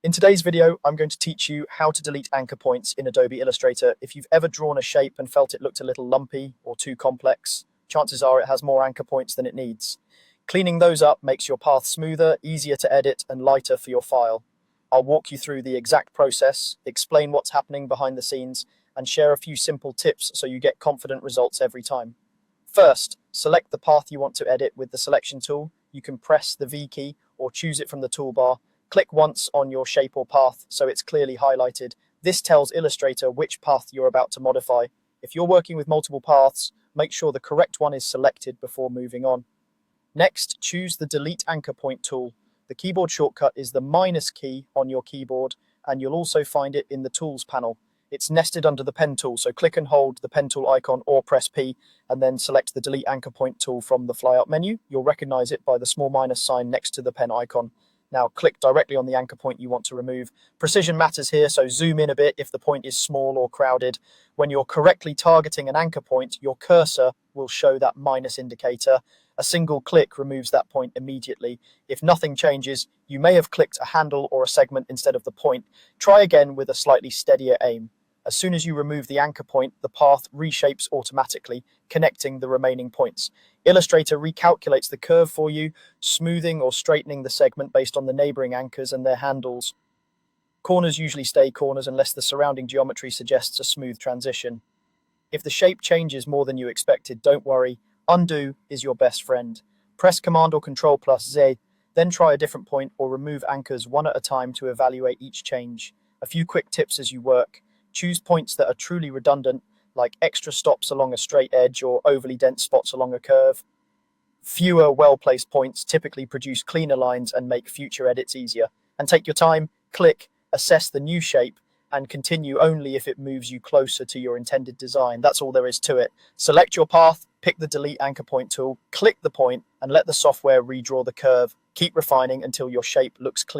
In today's video, I'm going to teach you how to delete anchor points in Adobe Illustrator. If you've ever drawn a shape and felt it looked a little lumpy or too complex, chances are it has more anchor points than it needs. Cleaning those up makes your path smoother, easier to edit, and lighter for your file. I'll walk you through the exact process, explain what's happening behind the scenes, and share a few simple tips so you get confident results every time. First, select the path you want to edit with the selection tool. You can press the V key or choose it from the toolbar. Click once on your shape or path so it's clearly highlighted. This tells Illustrator which path you're about to modify. If you're working with multiple paths, make sure the correct one is selected before moving on. Next, choose the Delete Anchor Point tool. The keyboard shortcut is the minus key on your keyboard, and you'll also find it in the Tools panel. It's nested under the Pen tool, so click and hold the Pen tool icon or press P, and then select the Delete Anchor Point tool from the flyout menu. You'll recognize it by the small minus sign next to the pen icon. Now click directly on the anchor point you want to remove. Precision matters here, so zoom in a bit if the point is small or crowded. When you're correctly targeting an anchor point, your cursor will show that minus indicator. A single click removes that point immediately. If nothing changes, you may have clicked a handle or a segment instead of the point. Try again with a slightly steadier aim. As soon as you remove the anchor point, the path reshapes automatically, connecting the remaining points. Illustrator recalculates the curve for you, smoothing or straightening the segment based on the neighboring anchors and their handles. Corners usually stay corners unless the surrounding geometry suggests a smooth transition. If the shape changes more than you expected, don't worry. Undo is your best friend. Press Command or Control plus Z, then try a different point or remove anchors one at a time to evaluate each change. A few quick tips as you work. Choose points that are truly redundant, like extra stops along a straight edge or overly dense spots along a curve. Fewer well-placed points typically produce cleaner lines and make future edits easier. And take your time, click, assess the new shape, and continue only if it moves you closer to your intended design. That's all there is to it. Select your path, pick the Delete Anchor Point tool, click the point, and let the software redraw the curve. Keep refining until your shape looks clean.